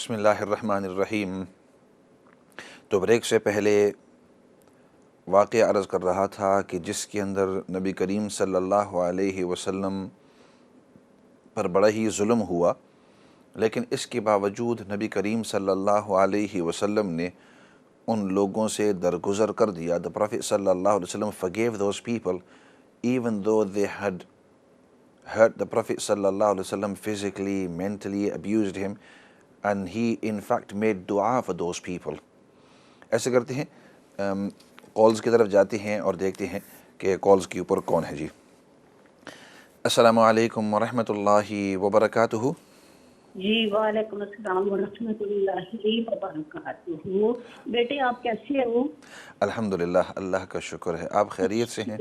بسم اللہ الرحمن الرحیم۔ تو بریک سے پہلے واقعہ عرض کر رہا تھا کہ جس کے اندر نبی کریم صلی اللہ علیہ وسلم پر بڑا ہی ظلم ہوا، لیکن اس کے باوجود نبی کریم صلی اللہ علیہ وسلم نے ان لوگوں سے درگزر کر دیا۔ The Prophet صلی اللہ علیہ وسلم forgave those people even though they had hurt the Prophet صلی اللہ علیہ وسلم physically, mentally, abused him, and he in fact made dua for those people۔ ایسے کرتے ہیں، کالز کی طرف جاتے ہیں اور دیکھتے ہیں کہ کالز کے اوپر کون ہے۔ جی السلام علیکم ورحمۃ اللہ وبرکاتہ۔ جی وعلیکم السلام ورحمۃ اللہ وبرکاتہ۔ بیٹے آپ کیسے ہو؟ الحمدللہ، اللہ کا شکر ہے۔ آپ خیریت سے ہیں؟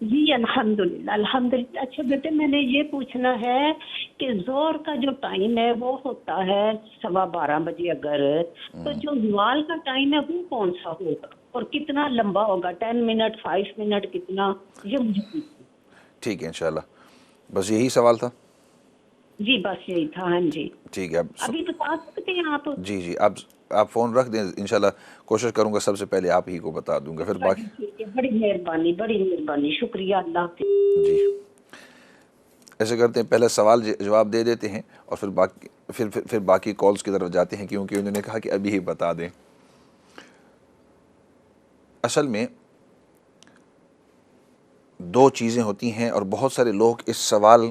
جی الحمدللہ الحمدللہ۔ اچھا بیٹے، میں نے یہ پوچھنا ہے کہ زور کا جو ٹائم ہے وہ ہوتا ہے 12:15 بجے، اگر تو جو زوال کا ٹائم ہے وہ کون سا ہوگا اور کتنا لمبا ہوگا؟ 10 منٹ، 5 منٹ، کتنا؟ یہ مجھے پوچھنا۔ ٹھیک ہے انشاءاللہ۔ بس یہی سوال تھا؟ جی بس یہی تھا۔ ہاں جی ٹھیک ہے۔ ابھی بتا سکتے ہیں آپ؟ جی آپ فون رکھ دیں، انشاءاللہ کوشش کروں گا سب سے پہلے آپ ہی کو بتا دوں گا، پھر باقی۔ ٹھیک ہے، بڑی مہربانی، شکریہ، اللہ حافظ۔ جی ایسے کرتے ہیں، پہلے سوال جواب دے دیتے ہیں اور پھر باقی کالز کی طرف جاتے ہیں، کیونکہ انہوں نے کہا کہ ابھی ہی بتا دیں۔ اصل میں دو چیزیں ہوتی ہیں اور بہت سارے لوگ اس سوال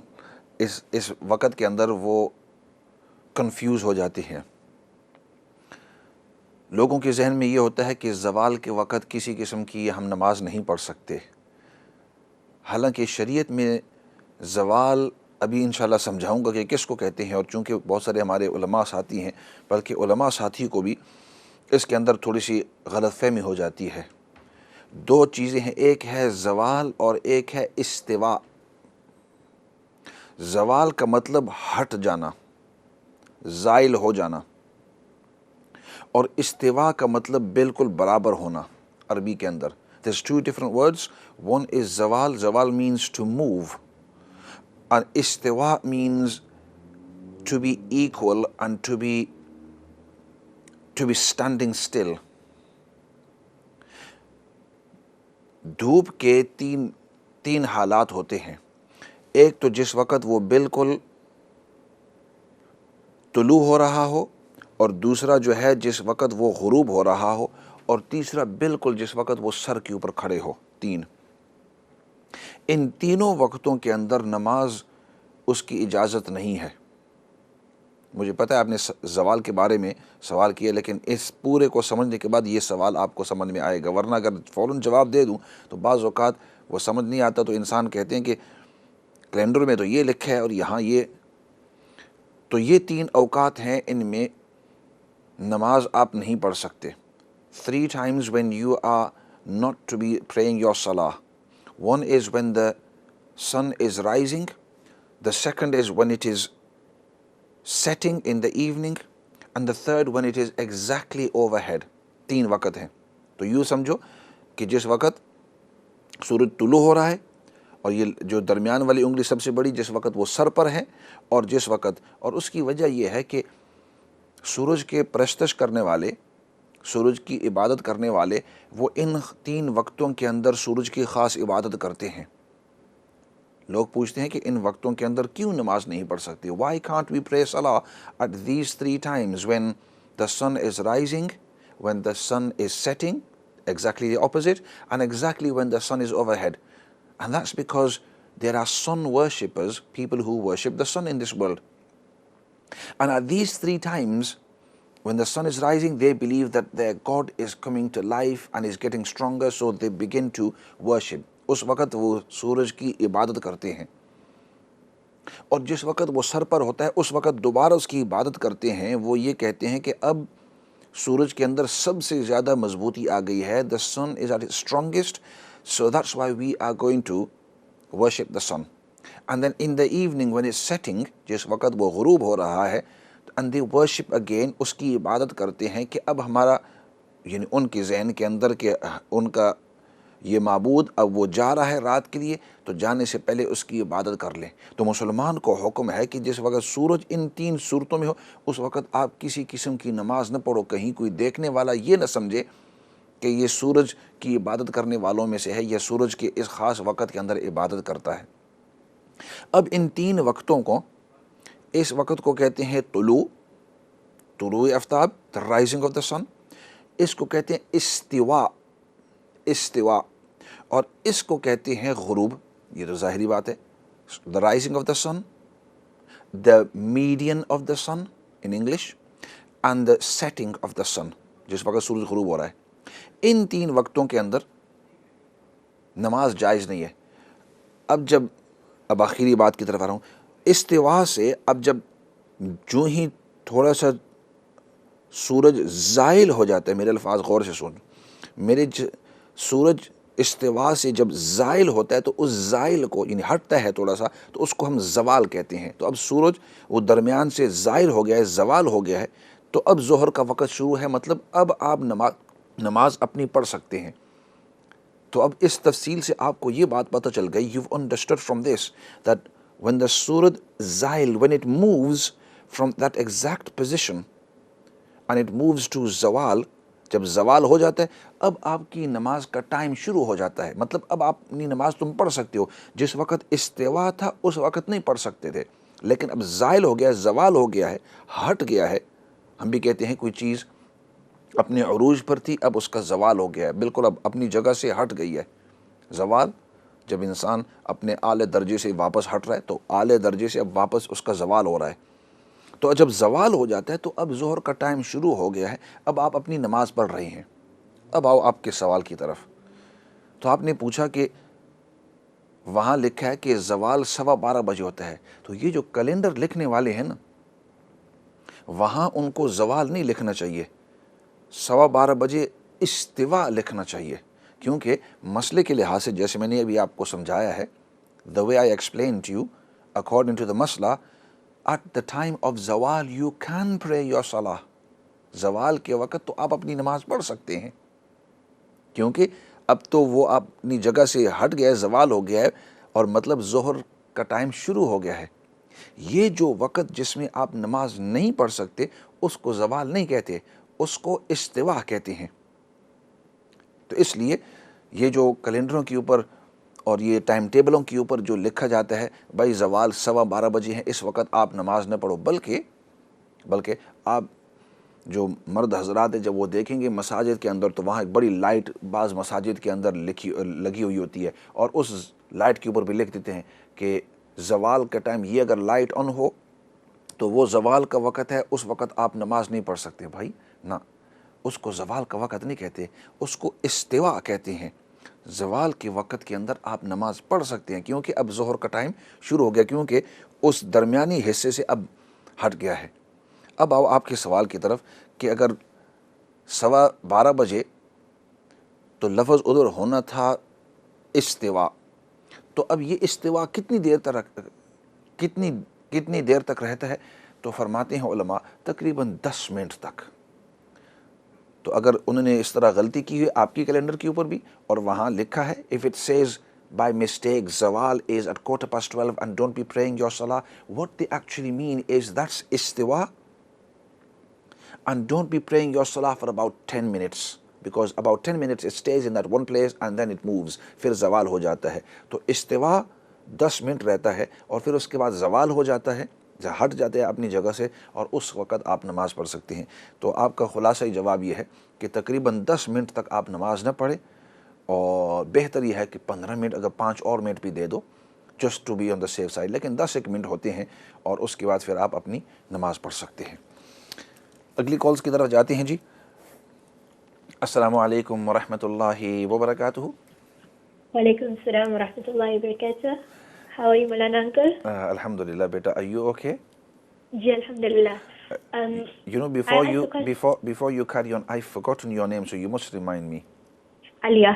اس وقت کے اندر وہ کنفیوز ہو جاتے ہیں۔ لوگوں کے ذہن میں یہ ہوتا ہے کہ زوال کے وقت کسی قسم کی ہم نماز نہیں پڑھ سکتے، حالانکہ شریعت میں زوال ابھی انشاءاللہ سمجھاؤں گا کہ کس کو کہتے ہیں، اور چونکہ بہت سارے ہمارے علماء ساتھی ہیں، بلکہ علماء ساتھی کو بھی اس کے اندر تھوڑی سی غلط فہمی ہو جاتی ہے۔ دو چیزیں ہیں، ایک ہے زوال اور ایک ہے استوا۔ زوال کا مطلب ہٹ جانا، زائل ہو جانا، اور استوا کا مطلب بالکل برابر ہونا۔ عربی کے اندر there's two different words. One is zawal. Zawal means to move, and istiwa means to be equal and to be standing still. دھوپ کے تین حالات ہوتے ہیں۔ ایک تو جس وقت وہ بالکل طلوع ہو رہا ہو، اور دوسرا جو ہے جس وقت وہ غروب ہو رہا ہو، اور تیسرا بالکل جس وقت وہ سر کے اوپر کھڑے ہو۔ ان تینوں وقتوں کے اندر نماز اس کی اجازت نہیں ہے۔ مجھے پتہ ہے آپ نے زوال کے بارے میں سوال کیا، لیکن اس پورے کو سمجھنے کے بعد یہ سوال آپ کو سمجھ میں آئے گا، ورنہ اگر فوراً جواب دے دوں تو بعض اوقات وہ سمجھ نہیں آتا، تو انسان کہتے ہیں کہ کیلنڈر میں تو یہ لکھا ہے اور یہاں یہ۔ تو یہ 3 اوقات ہیں، ان میں نماز آپ نہیں پڑھ سکتے۔ 3 times when you are not to be praying your salah. One is when the sun is rising, the second is when it is setting in the evening, and the third when it is exactly overhead۔ 3 وقت ہیں۔ تو یوں سمجھو کہ جس وقت سورج طلوع ہو رہا ہے، اور یہ جو درمیان والی انگلی سب سے بڑی، جس وقت وہ سر پر ہے، اور جس وقت، اور اس کی وجہ یہ ہے کہ سورج کے پرستش کرنے والے، سورج کی عبادت کرنے والے، وہ ان 3 وقتوں کے اندر سورج کی خاص عبادت کرتے ہیں۔ لوگ پوچھتے ہیں کہ ان وقتوں کے اندر کیوں نماز نہیں پڑھ سکتے؟ Why can't we pray salah at these 3 times when the sun is rising, when the sun is setting, exactly the opposite, and exactly when the sun is overhead? And that's because there are sun worshippers, people who worship the sun in this world. And at these 3 times, when the sun is rising, they believe that their God is coming to life and is getting stronger, so they begin to worship. اس وقت وہ سورج کی عبادت کرتے ہیں، اور جس وقت وہ سر پر ہوتا ہے اس وقت دوبارہ اس کی عبادت کرتے ہیں۔ وہ یہ کہتے ہیں کہ اب سورج کے اندر سب سے زیادہ مضبوطی آ گئی ہے، the sun is at its strongest, so that's why we are going to worship the sun. And then in the evening when it's setting، جس وقت وہ غروب ہو رہا ہے، and they worship again، اس کی عبادت کرتے ہیں کہ اب ہمارا، یعنی ان کے ذہن کے اندر کہ ان کا یہ معبود اب وہ جا رہا ہے رات کے لیے تو جانے سے پہلے اس کی عبادت کر لیں. تو مسلمان کو حکم ہے کہ جس وقت سورج ان 3 صورتوں میں ہو اس وقت آپ کسی قسم کی نماز نہ پڑھو. کہیں کوئی دیکھنے والا یہ نہ سمجھے کہ یہ سورج کی عبادت کرنے والوں میں سے ہے یا سورج کے اس خاص وقت کے اندر عبادت کرتا ہے. اب ان 3 وقتوں کو، اس وقت کو کہتے ہیں طلوع آفتاب، the rising of the sun. اس کو کہتے ہیں استوا، اور اس کو کہتے ہیں غروب. یہ تو ظاہری بات ہے. the rising of the sun, the median of the sun in English, and the setting of the sun، جس وقت سورج غروب ہو رہا ہے. ان 3 وقتوں کے اندر نماز جائز نہیں ہے. اب آخری بات کی طرف آ رہا ہوں. استوا سے اب جب جو ہی تھوڑا سا سورج زائل ہو جاتا ہے، میرے الفاظ غور سے سن، سورج استوا سے جب زائل ہوتا ہے تو اس زائل کو یعنی ہٹتا ہے تھوڑا سا تو اس کو ہم زوال کہتے ہیں. تو اب سورج وہ درمیان سے زائل ہو گیا ہے، زوال ہو گیا ہے، تو اب ظہر کا وقت شروع ہے. مطلب اب آپ نماز اپنی پڑھ سکتے ہیں. تو اب اس تفصیل سے آپ کو یہ بات پتہ چل گئی. You've understood from this that when the suraj zail, when it moves from that exact position and it moves to zawal، جب زوال ہو جاتا ہے اب آپ کی نماز کا ٹائم شروع ہو جاتا ہے. مطلب اب آپ اپنی نماز تم پڑھ سکتے ہو. جس وقت استوا تھا اس وقت نہیں پڑھ سکتے تھے، لیکن اب زائل ہو گیا ہے، زوال ہو گیا ہے، ہٹ گیا ہے. ہم بھی کہتے ہیں کوئی چیز اپنے عروج پر تھی، اب اس کا زوال ہو گیا ہے، بالکل اب اپنی جگہ سے ہٹ گئی ہے. زوال جب انسان اپنے اعلی درجے سے واپس ہٹ رہا ہے تو اعلی درجے سے اب واپس اس کا زوال ہو رہا ہے. تو جب زوال ہو جاتا ہے تو اب ظہر کا ٹائم شروع ہو گیا ہے. اب آپ اپنی نماز پڑھ رہے ہیں. اب آؤ آپ کے سوال کی طرف. تو آپ نے پوچھا کہ وہاں لکھا ہے کہ زوال 12:15 بجے ہوتا ہے. تو یہ جو کیلنڈر لکھنے والے ہیں نا، وہاں ان کو زوال نہیں لکھنا چاہیے، 12:15 بجے استوا لکھنا چاہیے. کیونکہ مسئلے کے لحاظ سے جیسے میں نے ابھی آپ کو سمجھایا ہے، the way I explained to you, according to the مسئلہ، at the time of zawal you can pray your salah. زوال کے وقت تو آپ اپنی نماز پڑھ سکتے ہیں، کیونکہ اب تو وہ اپنی جگہ سے ہٹ گیا ہے، زوال ہو گیا ہے، اور مطلب ظہر کا ٹائم شروع ہو گیا ہے. یہ جو وقت جس میں آپ نماز نہیں پڑھ سکتے اس کو زوال نہیں کہتے، اس کو استوا کہتے ہیں. تو اس لیے یہ جو کیلنڈروں کے اوپر اور یہ ٹائم ٹیبلوں کے اوپر جو لکھا جاتا ہے بھائی زوال 12:15 بجے ہیں، اس وقت آپ نماز نہ پڑھو، بلکہ آپ جو مرد حضرات ہیں جب وہ دیکھیں گے مساجد کے اندر تو وہاں ایک بڑی لائٹ بعض مساجد کے اندر لگی ہوئی ہوتی ہے، اور اس لائٹ کے اوپر بھی لکھ دیتے ہیں کہ زوال کا ٹائم یہ اگر لائٹ آن ہو تو وہ زوال کا وقت ہے، اس وقت آپ نماز نہیں پڑھ سکتے. بھائی نہ، اس کو زوال کا وقت نہیں کہتے، اس کو استوا کہتے ہیں. زوال کے وقت کے اندر آپ نماز پڑھ سکتے ہیں کیونکہ اب ظہر کا ٹائم شروع ہو گیا، کیونکہ اس درمیانی حصے سے اب ہٹ گیا ہے. اب آؤ آپ کے سوال کی طرف کہ اگر 12:15 بجے تو لفظ ادھر ہونا تھا استوا، تو اب یہ استوا کتنی دیر تک رہتا ہے؟ تو فرماتے ہیں علماء تقریباً 10 منٹ تک. تو اگر انہوں نے اس طرح غلطی کی ہوئی آپ کی کیلنڈر کے اوپر بھی اور وہاں لکھا ہے if it says by mistake zawal is at 12:15 and don't be praying your salah, what they actually mean is that's istiwa, and don't be praying your salah for about 10 minutes because about 10 minutes it stays in that one place and then it moves، پھر زوال ہو جاتا ہے. تو استوا 10 minute رہتا ہے اور پھر اس کے بعد زوال ہو جاتا ہے، ہٹ جاتے ہیں اپنی جگہ سے، اور اس وقت آپ نماز پڑھ سکتے ہیں. تو آپ کا خلاصہ جواب یہ ہے کہ تقریباً 10 منٹ تک آپ نماز نہ پڑھیں، اور بہتر یہ ہے کہ 15 منٹ، اگر 5 اور منٹ بھی دے دو just to be on the safe side, لیکن 10 ایک منٹ ہوتے ہیں اور اس کے بعد پھر آپ اپنی نماز پڑھ سکتے ہیں. اگلی کالز کی طرف جاتے ہیں. جی السلام علیکم ورحمۃ اللہ وبرکاتہ. وعلیکم السلام ورحمۃ اللہ وبرکاتہ. How are you, Maulana uncle? Alhamdulillah, beta. Are you okay? جی الحمدللہ. You know, before you carry on, I've forgotten your name, so you must remind me. Alia.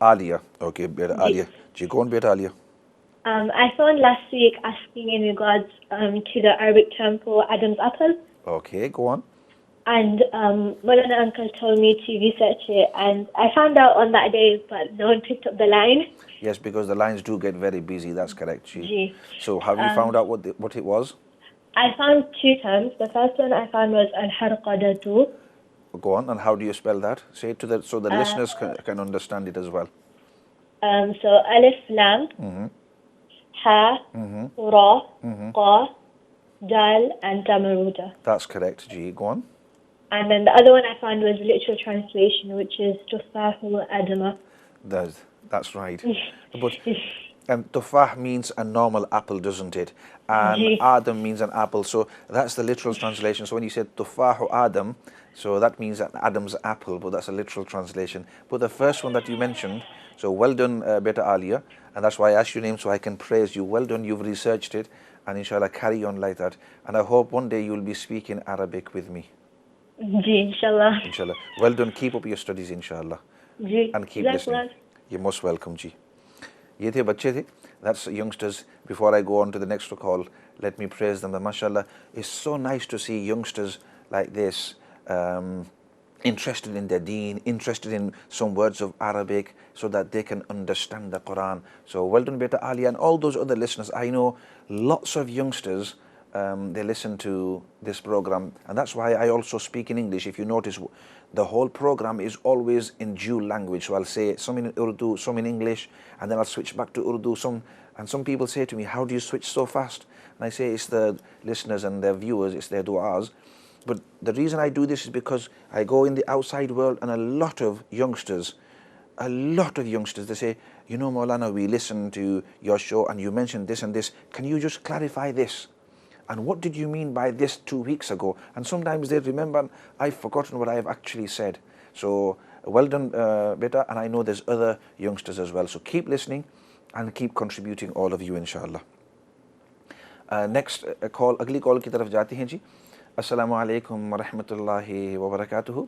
Alia. Okay, beta. Alia. Ji, kaun beta Alia? I phoned last week asking in regards to the Arabic term for Adam's apple. Okay, go on. And Molana uncle told me to research it, and I found out on that day, but no one picked up the line. Yes, because the lines do get very busy. That's correct, Ji. Ji. So have you found out what it was? I found 2 terms. The first one I found was al-harqadatu. Go on, and how do you spell that? Say it so the listeners can understand it as well. So alif lam, ha, ra, qa, dal, and tamaruda. That's correct, Ji. Go on. And then the other one I found was literal translation, which is tufahu adama. That's right. But tufah means a normal apple, doesn't it? And Adam means an apple. So that's the literal translation. So when you said tufahu Adam, so that means that Adam's apple, but that's a literal translation. But the first one that you mentioned, so well done, Beta Alia, and that's why I asked your name so I can praise you. Well done, you've researched it, and inshallah carry on like that. And I hope one day you'll be speaking Arabic with me. Ji, inshallah. Inshallah. Well done, keep up your studies, inshallah. Ji. And keep listening. You're most welcome, Ji. Ye the bachche the, that's youngsters. Before I go on to the next call, let me praise them. Mashallah, it's so nice to see youngsters like this, interested in their deen, interested in some words of Arabic so that they can understand the Quran. So well done, Beta Ali, and all those other listeners. I know lots of youngsters, they listen to this program, and that's why I also speak in English. If you notice, the whole program is always in dual language. So I'll say some in Urdu, some in English, and then I'll switch back to Urdu. Some people say to me, how do you switch so fast? And I say, it's the listeners and their viewers, it's their du'as. But the reason I do this is because I go in the outside world, and a lot of youngsters, they say, you know, Maulana, we listen to your show and you mentioned this and this. Can you just clarify this? And what did you mean by this 2 weeks ago? And sometimes they remember, I've forgotten what I have actually said. So well done, Beta, and I know there's other youngsters as well. So keep listening and keep contributing, all of you, inshallah. Next call, agli call ki taraf jate hain ji. Assalamu alaikum wa rahmatullahi wa barakatuhu.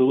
2,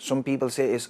some people say is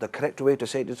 the correct way to say it is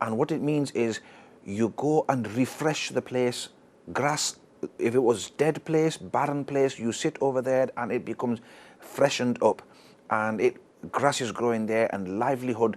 And what it means is you go and refresh the place. Grass, if it was dead place, barren place, you sit over there and it becomes freshened up, and grass is growing there and livelihood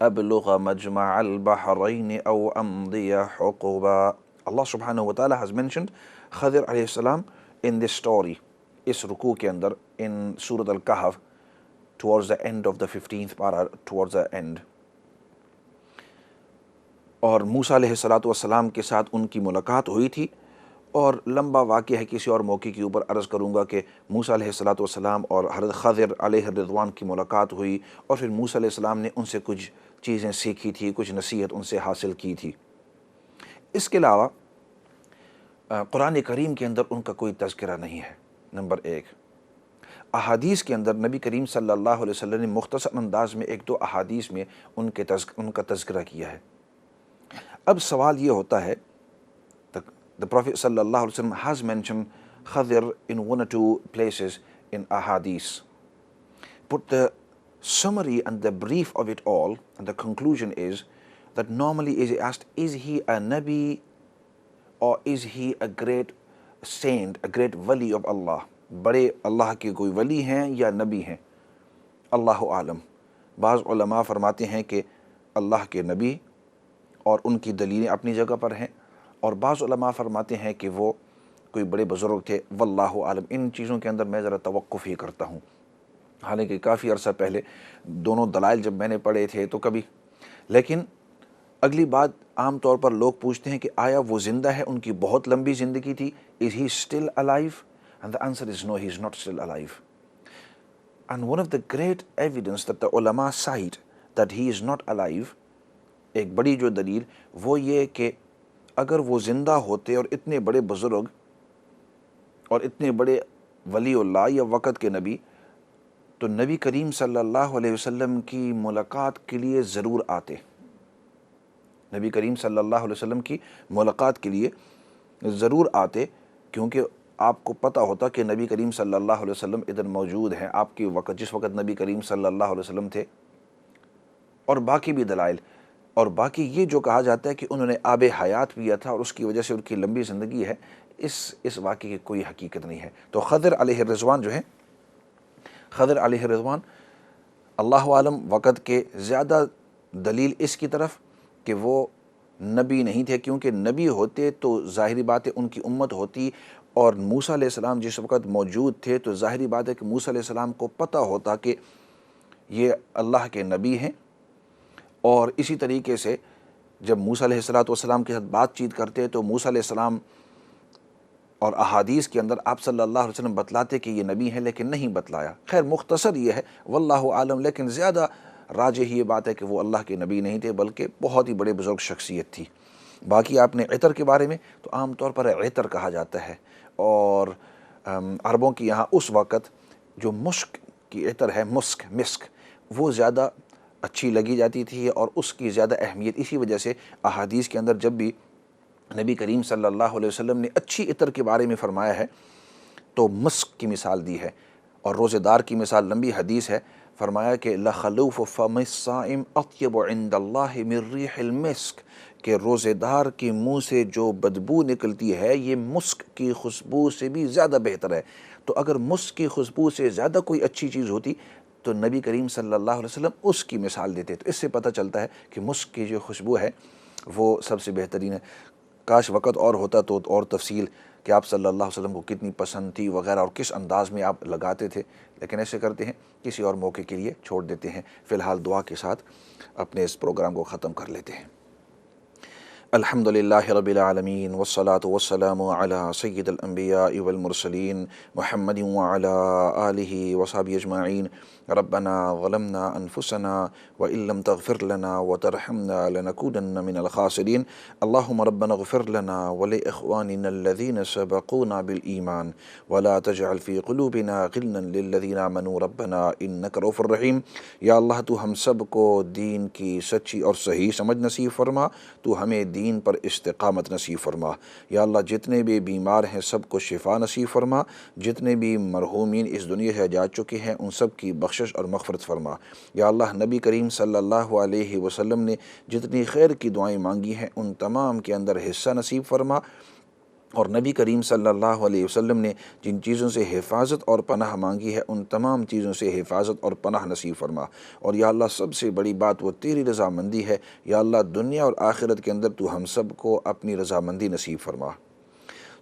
أبلغ مجمع البحرين أو أمضي حقبا. Allah subhanahu wa ta'ala has mentioned Khadir alayhi salam in this story, اس رکوع کے اندر, in Surah Al-Kahf, towards the end of the 15th para, towards the end. اور موسیٰ علیہ السلام کے ساتھ ان کی ملاقات ہوئی تھی, اور لمبا واقعہ ہے, کسی اور موقع کے اوپر عرض کروں گا کہ موسیٰ علیہ السلام اور حضرت خضر علیہ الرضوان کی ملاقات ہوئی, اور پھر موسیٰ علیہ السلام نے ان سے کچھ چیزیں سیکھی تھی, کچھ نصیحت ان سے حاصل کی تھی. اس کے علاوہ قرآن کریم کے اندر ان کا کوئی تذکرہ نہیں ہے. نمبر 1, احادیث کے اندر نبی کریم صلی اللہ علیہ وسلم نے مختصر انداز میں 1-2 احادیث میں ان کا تذکرہ کیا ہے. اب سوال یہ ہوتا ہے, the Prophet صلی اللہ علیہ وسلم has mentioned Khadir in 1 or 2 places in ahadith, but the summary and the brief of it all and the conclusion is that normally is asked, is he a Nabi or is he a great saint, a great wali of Allah? بڑے اللہ کے کوئی ولی ہیں یا نبی ہیں؟ اللہ عالم. بعض علماء فرماتے ہیں کہ اللہ کے نبی اور ان کی دلیلیں اپنی جگہ پر ہیں, اور بعض علماء فرماتے ہیں کہ وہ کوئی بڑے بزرگ تھے. واللہ عالم. ان چیزوں کے اندر میں ذرا توقف ہی کرتا ہوں, حالانکہ کافی عرصہ پہلے دونوں دلائل جب میں نے پڑھے تھے تو کبھی. لیکن اگلی بات, عام طور پر لوگ پوچھتے ہیں کہ آیا وہ زندہ ہے, ان کی بہت لمبی زندگی تھی, is he still alive? And the answer is no, he is not still alive. And one of the great evidence that the ulama cite that he is not alive, ایک بڑی جو دلیل وہ یہ کہ اگر وہ زندہ ہوتے اور اتنے بڑے بزرگ اور اتنے بڑے ولی اللہ یا وقت کے نبی, تو نبی کریم صلی اللہ علیہ وسلم کی ملاقات کے لیے ضرور آتے. نبی کریم صلی اللہ علیہ وسلم کی ملاقات کے لیے ضرور آتے, کیونکہ آپ کو پتہ ہوتا کہ نبی کریم صلی اللہ علیہ وسلم ادھر موجود ہیں آپ کی وقت, جس وقت نبی کریم صلی اللہ علیہ وسلم تھے. اور باقی بھی دلائل, اور باقی یہ جو کہا جاتا ہے کہ انہوں نے آب حیات پیا تھا اور اس کی وجہ سے ان کی لمبی زندگی ہے, اس واقعے کی کوئی حقیقت نہیں ہے. تو خضر علیہ الرضوان جو ہیں, خضر علیہ الرضوان اللہ عالم وقت کے زیادہ دلیل اس کی طرف کہ وہ نبی نہیں تھے, کیونکہ نبی ہوتے تو ظاہری بات ہے ان کی امت ہوتی, اور موسیٰ علیہ السلام جس وقت موجود تھے تو ظاہری بات ہے کہ موسیٰ علیہ السلام کو پتہ ہوتا کہ یہ اللہ کے نبی ہیں. اور اسی طریقے سے جب موسیٰ علیہ السلام کے ساتھ بات چیت کرتے تو موسیٰ علیہ السلام اور احادیث کے اندر آپ صلی اللہ علیہ وسلم بتلاتے کہ یہ نبی ہیں, لیکن نہیں بتلایا. خیر مختصر یہ ہے واللہ عالم, لیکن زیادہ راجح یہ بات ہے کہ وہ اللہ کے نبی نہیں تھے بلکہ بہت ہی بڑے بزرگ شخصیت تھی. باقی آپ نے عطر کے بارے میں, تو عام طور پر عطر کہا جاتا ہے, اور عربوں کی یہاں اس وقت جو مشک کی عطر ہے, مسک, وہ زیادہ اچھی لگی جاتی تھی اور اس کی زیادہ اہمیت. اسی وجہ سے احادیث کے اندر جب بھی نبی کریم صلی اللہ علیہ وسلم نے اچھی عطر کے بارے میں فرمایا ہے تو مسک کی مثال دی ہے, اور روزے دار کی مثال لمبی حدیث ہے, فرمایا کہ لخلوف فم الصائم اطیب عند اللہ من ریح المسک, کہ روزے دار کے منہ سے جو بدبو نکلتی ہے یہ مسک کی خوشبو سے بھی زیادہ بہتر ہے. تو اگر مسک کی خوشبو سے زیادہ کوئی اچھی چیز ہوتی تو نبی کریم صلی اللہ علیہ وسلم اس کی مثال دیتے. تو اس سے پتہ چلتا ہے کہ مسک کی جو خوشبو ہے وہ سب سے بہترین ہے. کاش وقت اور ہوتا تو اور تفصیل کہ آپ صلی اللہ علیہ وسلم کو کتنی پسند تھی وغیرہ اور کس انداز میں آپ لگاتے تھے, لیکن ایسے کرتے ہیں کسی اور موقع کے لیے چھوڑ دیتے ہیں. فی الحال دعا کے ساتھ اپنے اس پروگرام کو ختم کر لیتے ہیں. الحمد للہ رب العالمین والصلاة والسلام علی سید الانبیاء والمرسلین محمد وعلی آلہ وصحبہ اجمعین. ربنا ظلمنا انفسنا وان لم تغفر لنا وترحمنا لنكونن من الخاسرین. اللهم ربنا اغفر لنا ولاخواننا الذين سبقونا بالایمان ولا تجعل في قلوبنا غلا للذين آمنوا ربنا انك رؤوف رحیم. یا اللہ تو ہم سب کو دین کی سچی اور صحیح سمجھ نصیب فرما, تو ہمیں دین پر استقامت نصیب فرما. یا اللہ جتنے بھی بیمار ہیں سب کو شفا نصیب فرما, جتنے بھی مرحومین اس دنیا سے جا چکے ہیں ان سب کی بخشش اور مغفرت فرما. یا اللہ نبی کریم صلی اللہ علیہ وسلم نے جتنی خیر کی دعائیں مانگی ہیں ان تمام کے اندر حصہ نصیب فرما, اور نبی کریم صلی اللہ علیہ وسلم نے جن چیزوں سے حفاظت اور پناہ مانگی ہے ان تمام چیزوں سے حفاظت اور پناہ نصیب فرما۔ اور یا اللہ سب سے بڑی بات وہ تیری رضامندی ہے، یا اللہ دنیا اور آخرت کے اندر تو ہم سب کو اپنی رضامندی نصیب فرما۔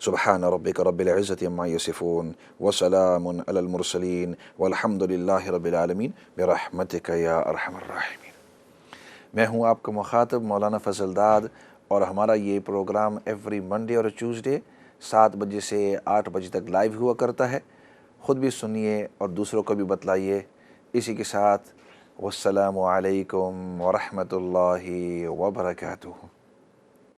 سبحان ربک رب العزت عما یصفون وسلام علی المرسلین والحمد للہ رب العالمین برحمتک یا ارحم الراحمین۔ میں ہوں آپ کا مخاطب مولانا فضل داد، اور ہمارا یہ پروگرام ایوری منڈے اور ٹیوزڈے 7 بجے سے 8 بجے تک لائیو ہوا کرتا ہے۔ خود بھی سنیے اور دوسروں کو بھی بتلائیے۔ اسی کے ساتھ والسلام علیکم ورحمۃ اللہ وبرکاتہ۔